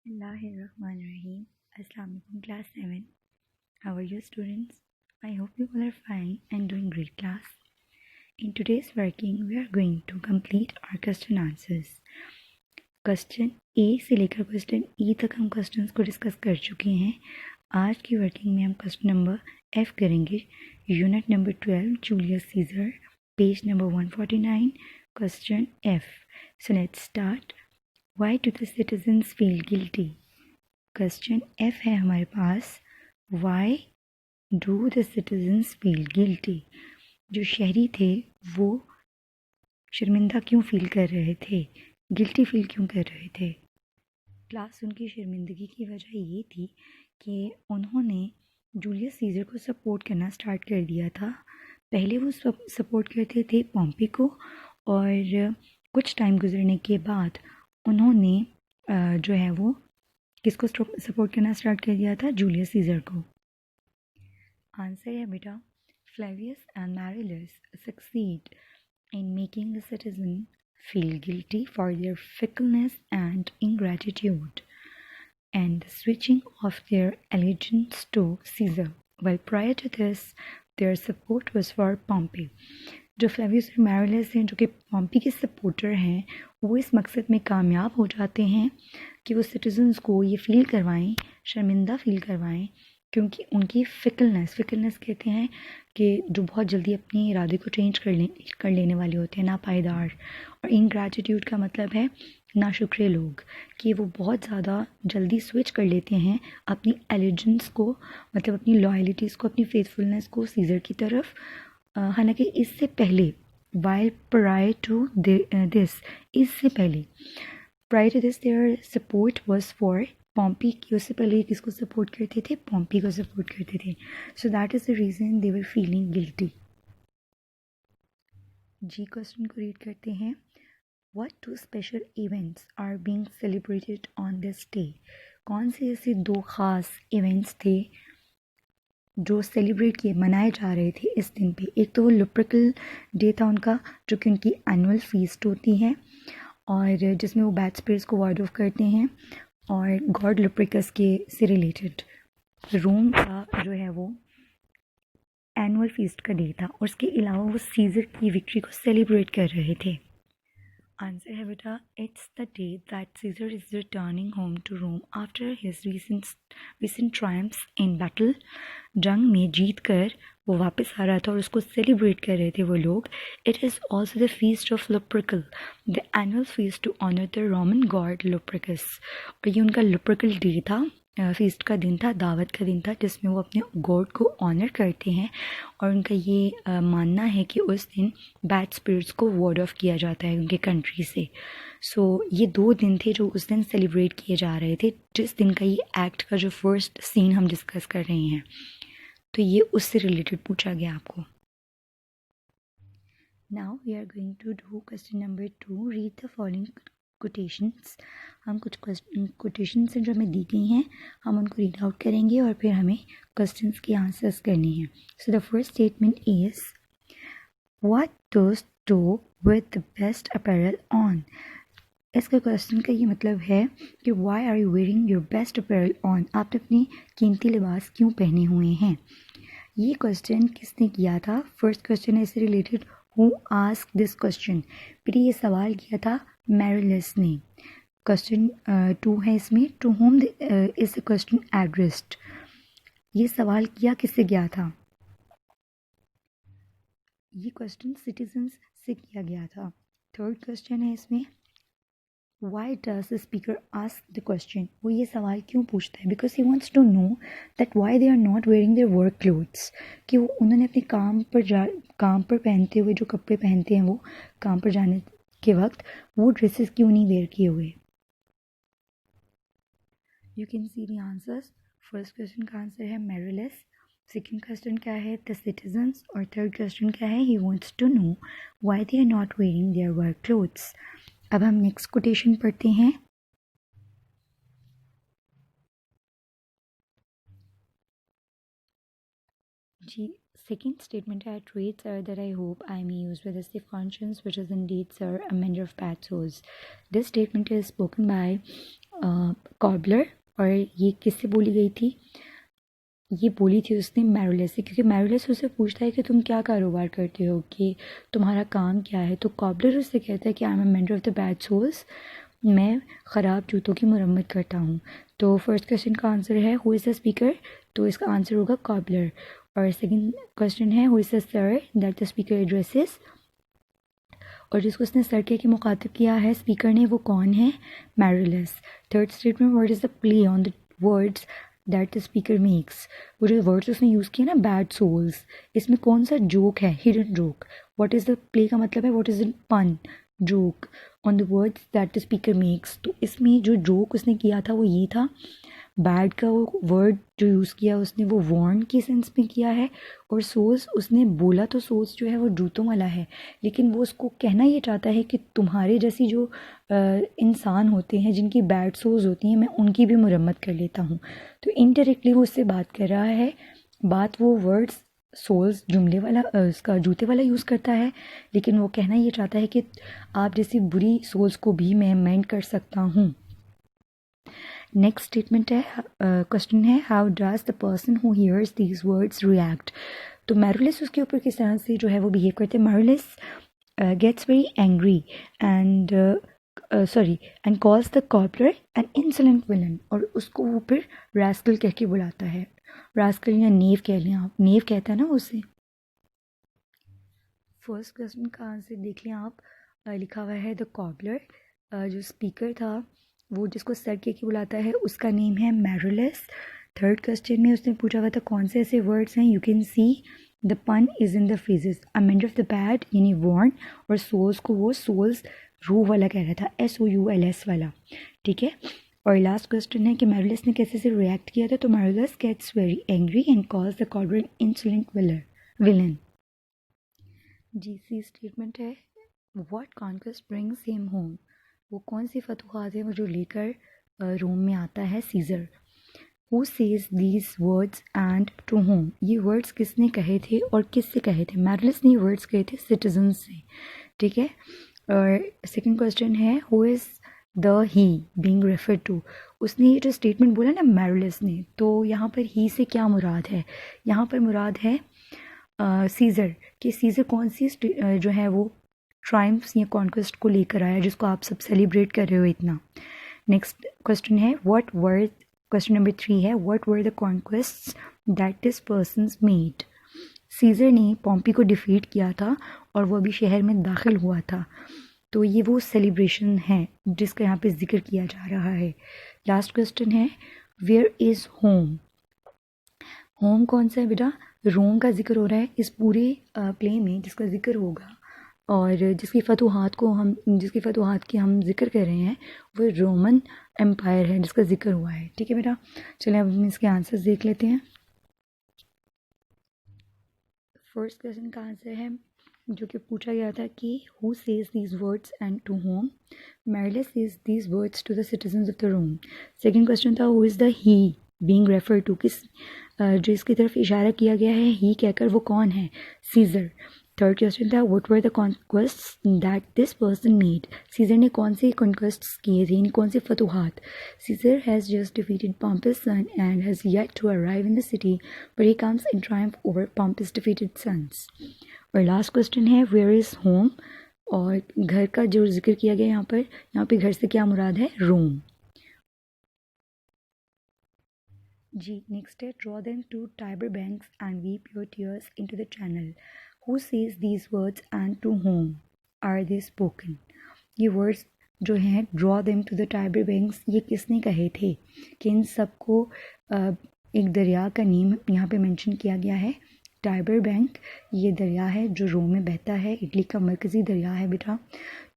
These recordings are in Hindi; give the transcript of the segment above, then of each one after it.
Bismillahirrahmanirrahim. Assalamu alaikum, class 7. How are you, students? I hope you all are fine and doing great, class. In today's working, we are going to complete our question answers. Question A से लेकर क्वेश्चन ई तक हम क्वेश्चंस को डिस्कस कर चुके हैं. आज की वर्किंग में हम क्वेश्चन नंबर एफ करेंगे. Unit number 12 Julius Caesar, page number 149, question F. So let's start. Why do the citizens feel guilty? Question F है हमारे पास. Why do the citizens feel guilty? जो शहरी थे वो शर्मिंदा क्यों फील कर रहे थे, गिल्टी फील क्यों कर रहे थे. क्लास उनकी शर्मिंदगी की वजह ये थी कि उन्होंने जूलियस सीजर को सपोर्ट करना स्टार्ट कर दिया था. पहले वो सपोर्ट करते थे पॉम्पी को, और कुछ टाइम गुजरने के बाद उन्होंने जो है वो किसको सपोर्ट करना स्टार्ट कर दिया था, जूलियस सीजर को. आंसर है बेटा, Flavius and Marullus succeed in making the citizen feel guilty for their fickleness and ingratitude and the switching of their allegiance to Caesar, while prior to this their support was for Pompey. जो फ्लेवियस और मैरिलस हैं, जो कि पॉम्पी के सपोर्टर हैं, वो इस मकसद में कामयाब हो जाते हैं कि वो सिटीजन्स को ये फ़ील करवाएं, शर्मिंदा फ़ील करवाएं, क्योंकि उनकी फ़िकलनेस कहते हैं कि जो बहुत जल्दी अपने इरादे को चेंज कर लेने वाले होते हैं, नापायदार. और इनग्रैटिट्यूड का मतलब है नाशुक्रे लोग, कि वो बहुत ज़्यादा जल्दी स्विच कर लेते हैं अपनी एलिजेंस को, मतलब अपनी लॉयल्टीज़ को, अपनी फेथफुलनेस को सीज़र की तरफ. हालांकि इससे पहले while prior to this इससे पहले prior to this their support was for Pompey. उससे पहले किसको सपोर्ट करते थे, पॉम्पी को सपोर्ट करते थे. So that is the reason they were feeling guilty. जी क्वेश्चन को रीड करते हैं. What two special events are being celebrated on this day? कौन से ऐसे दो ख़ास इवेंट्स थे जो सेलिब्रेट किए, मनाए जा रहे थे इस दिन पे. एक तो वो लुप्रकल डे था उनका, जो कि उनकी एनुअल फीस्ट होती है और जिसमें वो बैड स्पिरिट्स को वार्ड ऑफ करते हैं, और गॉड लुप्रिकस के से रिलेटेड रोम का जो है वो एनुअल फीस्ट का डे था. और उसके अलावा वो सीजर की विक्ट्री को सेलिब्रेट कर रहे थे. आंसर है बेटा, it's the day that Caesar is returning home to Rome after his recent triumphs in battle. जंग में जीत कर वो वापस आ रहा था और उसको सेलिब्रेट कर रहे थे वो लोग. It is also the feast of Lupercal, the annual feast to honour the Roman god Lupercus. और ये उनका लुप्रकल डे था, फीस्ट का दिन था, दावत का दिन था, जिसमें वो अपने गॉड को ऑनर करते हैं. और उनका ये मानना है कि उस दिन बैड स्पिरिट्स को वार्ड ऑफ किया जाता है उनके कंट्री से. सो ये दो दिन थे जो उस दिन सेलिब्रेट किए जा रहे थे, जिस दिन का ये एक्ट का जो फर्स्ट सीन हम डिस्कस कर रहे हैं. तो ये उससे रिलेटेड पूछा गया आपको. Now we are going to do question number 2. Read the following quotations. हम कुछ कोटेशंस जो हमें दी गई हैं, हम उनको रीड आउट करेंगे और फिर हमें क्वेश्चंस की आंसर्स करनी है. So the first statement is, what does do with the best apparel on. इसका क्वेश्चन का ये मतलब है कि why are you wearing your best apparel on. आप अपनी कीमती लिबास क्यों पहने हुए हैं. ये क्वेश्चन किसने किया था. फर्स्ट क्वेश्चन है इससे related, who ask this question. फिर ये सवाल किया था मैरिलस ने. क्वेश्चन 2 है इसमें, to whom is the question addressed. ये सवाल किया किससे गया था. ये क्वेश्चन सिटीजन्स से किया गया था. थर्ड क्वेश्चन है इसमें, Why does the speaker ask the question? वो ये सवाल क्यों पूछता है. Because he wants to know that why they are not wearing their work clothes. कि वो उन्होंने अपने काम पर पहनते हुए जो कपड़े पहनते हैं, वो काम पर जाने के वक्त वो ड्रेसेस क्यों नहीं वेयर किए हुए. You can see the answers. First question का आंसर है मैरिलस. सेकेंड क्वेश्चन क्या है, द सिटीजन्स. और थर्ड क्वेश्चन क्या है, he wants to know why they are not wearing their work clothes. अब हम नेक्स्ट कोटेशन पढ़ते हैं. जी second statement है, traits are that I hope I may use with a stiff conscience, which is indeed, sir, a mender of bad souls. This statement is spoken by cobbler, और ये किससे बोली गई थी? ये बोली थी उसने मैरुलेस से, क्योंकि मैरुलेस उससे पूछता है कि तुम क्या कारोबार करते हो, कि तुम्हारा काम क्या है। तो कॉबलर उससे कहता है कि I am a mentor of the bad soles, मैं ख़राब जूतों की मरम्मत करता हूँ। तो फर्स्ट क्वेश्चन का आंसर है हु इज़ द स्पीकर, तो इसका आंसर होगा कॉबलर। और सेकंड क्वेश्चन है who is the sir that the speaker addresses, और जिसको उसने सर कह के मुखातिब किया है स्पीकर ने, वो कौन है? Marullus. Third statement, what is the play on the words that the speaker makes, वो जो वर्ड्स उसने यूज़ किया ना बैड सोल्स, इसमें कौन सा जोक है? Hidden joke. What is the play का मतलब है व्हाट इज़ द पन, joke on the words that the speaker makes. तो इसमें जो जोक उसने किया था वो ये था, बैड का वो वर्ड जो यूज़ किया उसने वो वॉर्न के सेंस में किया है, और सोल्स उसने बोला तो सोल्स जो है वो जूतों वाला है, लेकिन वो उसको कहना ये चाहता है कि तुम्हारे जैसी जो इंसान होते हैं जिनकी बैड सोल्स होती हैं मैं उनकी भी मुरम्मत कर लेता हूँ। तो इनडायरेक्टली वो उससे बात कर रहा है, बात वो वर्ड्स सोल्स जुमले वाला उसका जूते वाला यूज़ करता है, लेकिन वो कहना ये चाहता है कि आप जैसी बुरी सोल्स को भी मैं मेंड कर सकता हूँ। नेक्स्ट स्टेटमेंट है, क्वेश्चन है how does the person who hears these words react. तो मैरुलेस उसके ऊपर किस तरह से जो है वो बिहेव करते हैं। Marullus gets very angry and and calls the corporal an insolent villain, और उसको वो फिर रास्कल कह के बुलाता है। रास्कल या नेव कह लें आप, नेव कहता है ना उसे। फर्स्ट क्वेश्चन का आंसर देख लें आप, लिखा हुआ है द कॉबलर, जो स्पीकर था वो जिसको सर के बुलाता है उसका नेम है मैरुलेस। थर्ड क्वेश्चन में उसने पूछा हुआ था कौन से ऐसे वर्ड्स हैं, यू कैन सी द पन is in the phrases, a mentor of the bad यानी वॉर्न, और सोल्स को वो सोल्स रू वाला कह रहा था, SOULS वाला, ठीक है। और लास्ट क्वेश्चन है कि मैरुलेस ने कैसे से रिएक्ट किया था। तो Marullus gets very angry and calls the corporal insolent villain. जीसी स्टेटमेंट है what conquest brings him home, वो कौन सी फतूहात है वो जो लेकर रोम में आता है Caesar. Who says these words and to whom, ये वर्ड्स किसने कहे थे और किससे कहे थे? मैरुलेस ने वर्ड्स कहे थे सिटीजन से, ठीक है। और सेकंड क्वेश्चन है who is the he being referred to, उसने ये जो स्टेटमेंट बोला ना मैरुलेस ने, तो यहाँ पर ही से क्या मुराद है? यहाँ पर मुराद है सीज़र, कि सीज़र कौन सी जो है वो ट्रायम्फ्स या कॉन्क्वेस्ट को लेकर आया जिसको आप सब सेलिब्रेट कर रहे हो इतना। नेक्स्ट क्वेश्चन है व्हाट वर, क्वेश्चन नंबर 3 है what were the conquests that this persons made. Caesar ने पॉम्पी को डिफीट किया था और वो अभी शहर में दाखिल हुआ था, तो ये वो सेलिब्रेशन है जिसका यहाँ पे जिक्र किया जा रहा है। लास्ट क्वेश्चन है वेयर इज़ होम, होम कौन सा है बेटा? रोम का जिक्र हो रहा है इस पूरे प्ले में, जिसका जिक्र होगा और जिसकी फतूहात की हम जिक्र कर रहे हैं वो रोमन एम्पायर है जिसका जिक्र हुआ है, ठीक है बेटा। चलिए अब हम इसके आंसर्स देख लेते हैं। फर्स्ट क्वेश्चन का आंसर है जो कि पूछा गया था कि who says these words and to home, Marullus says these words to the citizens of the Rome. Second question था who is the he being refer to, किस जो इसकी तरफ इशारा किया गया है ही कहकर वो कौन है? सीज़र। थर्ड क्वेश्चन था what were the conquests that this person made, Caesar ने कौन से कॉन्क्वेस्ट्स किए थे यानी कौन से फतूहात। Caesar has just defeated Pompey's son and has yet to arrive in the city but he comes in triumph over Pompey's defeated sons. और लास्ट क्वेश्चन है वेयर इज़ होम, और घर का जो जिक्र किया गया यहाँ पे घर से क्या मुराद है? रोम। जी नेक्स्ट है draw them to Tiber banks and weep your tears into the channel, who says these words and to whom are they spoken. ये वर्ड्स जो हैं draw them to the Tiber banks, ये किसने कहे थे? कि इन सबको एक दरिया का नेम यहाँ पे मेंशन किया गया है, टाइबर बैंक। ये दरिया है जो रोम में बहता है, इटली का मरकज़ी दरिया है बेटा।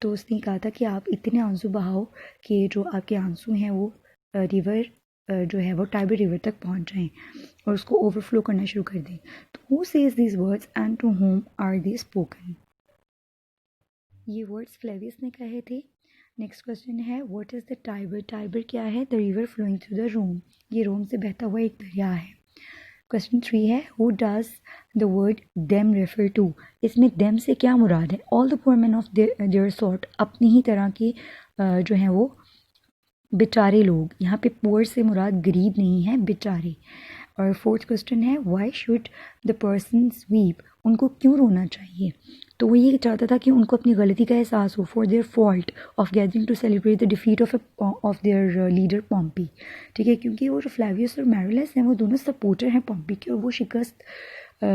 तो उसने कहा था कि आप इतने आंसू बहाओ कि जो आपके आंसू हैं वो रिवर जो है वो टाइबर रिवर तक पहुंच जाएं और उसको ओवरफ्लो करना शुरू कर दें। तो who says these words and to whom are they spoken, ये वर्ड्स फ्लेवियस ने कहे थे। नेक्स्ट क्वेश्चन है what is the Tiber, Tiber क्या है? The river flowing through the Rome, ये रोम से बहता हुआ एक दरिया है। क्वेश्चन 3 है who does the word them refer to, इसमें देम से क्या मुराद है? All the poor man of their sort, अपनी ही तरह के जो हैं वो बेचारे लोग, यहाँ पे पुअर से मुराद गरीब नहीं है, बेचारे। और फोर्थ क्वेश्चन है why should the person weep, उनको क्यों रोना चाहिए। तो वो ये चाहता था कि उनको अपनी गलती का एहसास हो, for their fault of gathering to celebrate the defeat of their leader Pompey. ठीक है, क्योंकि वो जो फ्लेवियस और मैरिलस हैं वो दोनों सपोर्टर हैं पॉम्पी के, और वो शिकस्त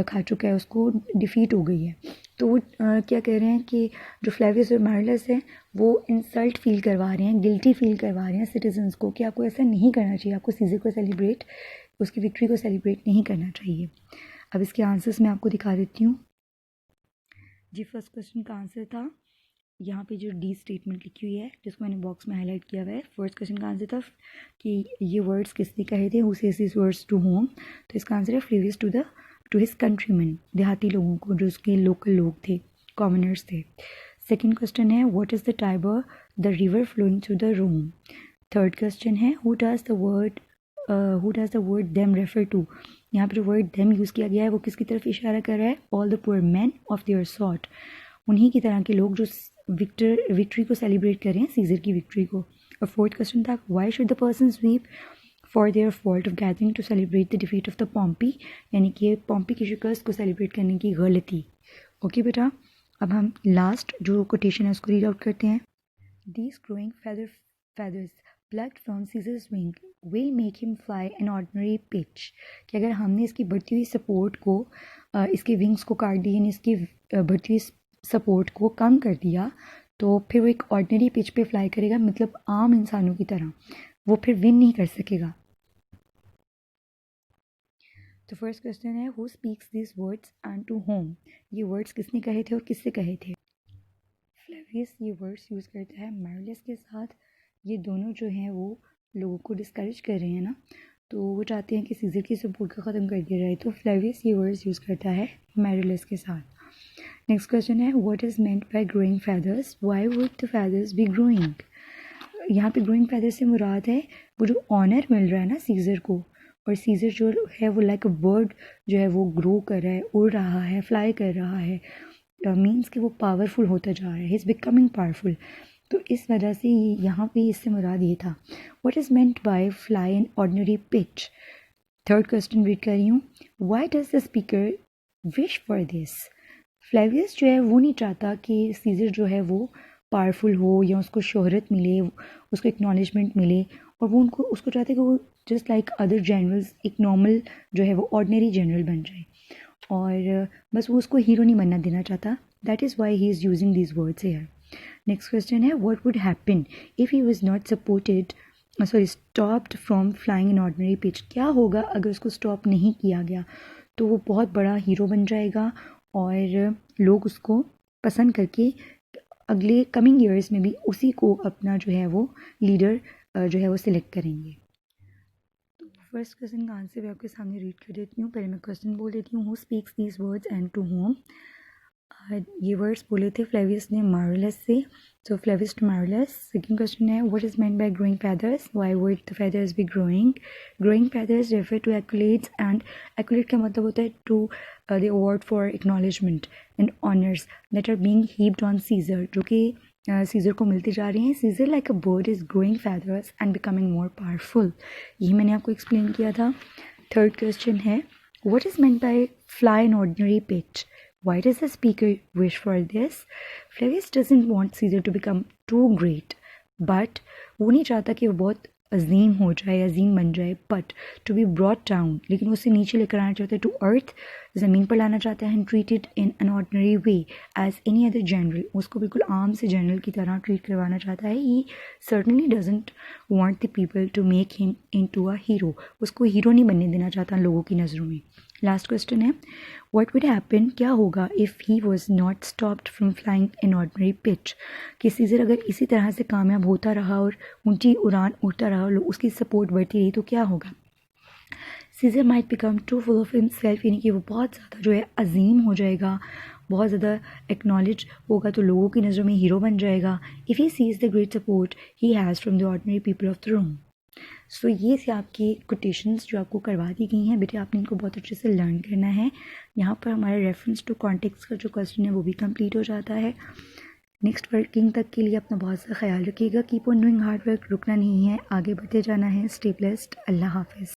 खा चुका है, उसको डिफीट हो गई है। तो वो क्या कह रहे हैं कि जो फ्लेवियस और मैरिलस हैं वो इंसल्ट फील करवा रहे हैं, गिल्टी फील करवा रहे हैं सिटीजन्स को कि आपको ऐसा नहीं करना चाहिए, आपको सीजर को सेलिब्रेट, उसकी विक्ट्री को सेलिब्रेट नहीं करना चाहिए। अब इसके आंसर्स मैं आपको दिखा देती हूँ जी। फर्स्ट क्वेश्चन का आंसर था यहाँ पे जो डी स्टेटमेंट लिखी हुई है जिसको मैंने बॉक्स में हाईलाइट किया हुआ है। फर्स्ट क्वेश्चन का आंसर था कि ये वर्ड्स किसने कहे थे, who says this words to whom. तो इसका आंसर है फ्लेवियस टू हिज कंट्रीमैन, देहाती लोगों को, जो उसके लोकल लोग थे, कॉमनर्स थे। सेकेंड क्वेश्चन है what is the Tiber the river flowing through the Rome. Third question है who does the word them refer to. यहाँ पर जो वर्ड देम यूज़ किया गया है वो किसकी तरफ इशारा कर रहा है, all the poor man of their sort, उन्हीं की तरह के लोग जो विक्ट्री को सेलिब्रेट कर रहे हैं, सीजर की विक्ट्री को। और फोर्थ क्वेश्चन था why should the person weep for their fault of gathering to celebrate the defeat of the Pompey, यानी कि पॉम्पी की शिकस्त को सेलिब्रेट करने की गलती। ओके बेटा, अब हम लास्ट जो कोटेशन है उसको रीड आउट करते हैं। These growing feathers plucked from Caesar's wing will make him fly an ordinary pitch, कि अगर हमने इसकी बढ़ती हुई सपोर्ट को, इसके विंग्स को काट दिया, यानी इसकी बढ़ती हुई सपोर्ट को कम कर दिया, तो फिर वो एक ऑर्डिनरी पिच पे फ्लाई करेगा, मतलब आम इंसानों की तरह, वो फिर विन नहीं कर सकेगा। तो फर्स्ट क्वेश्चन है who speaks this words and to whom, ये वर्ड्स किसने कहे थे और किससे कहे थे। फ्लेवियस ये वर्ड्स यूज़ करता है मैरिलस के साथ। ये दोनों जो हैं वो लोगों को डिस्करेज कर रहे हैं ना, तो वो चाहते हैं कि सीजर की सपोर्ट को ख़त्म कर दिया जाए, तो फ्लेवियस ये वर्ड्स यूज़ करता है मैरिलस के साथ। नेक्स्ट क्वेश्चन है what is meant by growing feathers, why would the feathers be growing. यहाँ पे ग्रोइंग फेदर्स से मुराद है वो जो ऑनर मिल रहा है ना सीजर को, और सीजर जो है वो लाइक अ बर्ड जो है वो ग्रो कर रहा है, उड़ रहा है, फ्लाई कर रहा है, मीन्स कि वो पावरफुल होता जा रहा है, ही इज़ बिकमिंग पावरफुल। तो इस वजह से यहाँ पे इससे मुराद ये था। What is meant by fly an ordinary pitch. Third question read कर रही हूँ, why does the speaker wish for this. Flavius जो है वो नहीं चाहता कि सीजर जो है वो पावरफुल हो या उसको शोहरत मिले, उसको एक्नॉलेजमेंट मिले, और वो उसको चाहते हैं कि वो जस्ट लाइक अदर जनरल्स एक नॉर्मल जो है वो ऑर्डिनरी जनरल बन जाए, और बस वो उसको हीरो नहीं बनना देना चाहता। That is why he is using these words here. Next question है what would happen if he was not supported stopped from flying in ordinary pitch. क्या होगा अगर उसको स्टॉप नहीं किया गया, तो वो बहुत बड़ा हीरो बन जाएगा और लोग उसको पसंद करके अगले कमिंग ईयर्स में भी उसी को अपना जो है वो लीडर जो है वो सिलेक्ट करेंगे। तो फर्स्ट क्वेश्चन का आंसर मैं आपके सामने रीड कर देती हूँ। पहले मैं क्वेश्चन बोल देती हूँ, who speaks these words and to whom. ये वर्ड्स बोले थे फ्लेवियस ने मैरिलस से, so Flavius to Marullus. Second question है what is meant by growing feathers, why would the feathers be growing. Growing feathers refer to accolades, and accolade का मतलब होता है to the award for acknowledgement and honours that are being heaped on Caesar, जो कि सीजर को मिलते जा रहे हैं। Scissor like a bird is growing feathers and becoming more powerful, यही मैंने आपको एक्सप्लेन किया था। थर्ड क्वेश्चन है what is meant by fly in ordinary pitch, why does the speaker wish for this? Flavius doesn't want Caesar to become too great, but वो नहीं चाहता कि वो बहुत अजीम हो जाए, अजीम बन जाए, but to be brought down, लेकिन वो उसे नीचे लेकर आना चाहता है, to earth, ज़मीन पर लाना चाहता है, and treated in an ordinary way as any other general, उसको बिल्कुल आम से जनरल की तरह ट्रीट करवाना चाहता है। He certainly doesn't want the people to make him into a hero, उसको हीरो नहीं बनने देना चाहता लोगों की नज़रों में। लास्ट क्वेश्चन है व्हाट वुड हैपन, क्या होगा if he was not stopped from flying in ordinary pitch, कि सीजर अगर इसी तरह से कामयाब होता रहा और ऊंची उड़ान उड़ता रहा और उसकी सपोर्ट बढ़ती रही, तो क्या होगा। Caesar might become too full of himself, यानी कि वो बहुत ज़्यादा जो है अजीम हो जाएगा, बहुत ज़्यादा एक्नॉलेज होगा, तो लोगों की नज़रों में हीरो बन जाएगा। If he sees the great support he has from the ordinary people of the Rome. So ये से आपकी कोटेशंस जो आपको करवा दी गई हैं बेटे, आपने इनको बहुत अच्छे से लर्न करना है। यहाँ पर हमारे रेफरेंस टू कॉन्टेक्स्ट का जो क्वेश्चन है वो भी कंप्लीट हो जाता है। नेक्स्ट वर्किंग तक के लिए अपना बहुत सा ख्याल रखिएगा। Keep on doing hard work, रुकना नहीं है, आगे बढ़ते जाना है। Stay blessed. अल्लाह हाफिज़।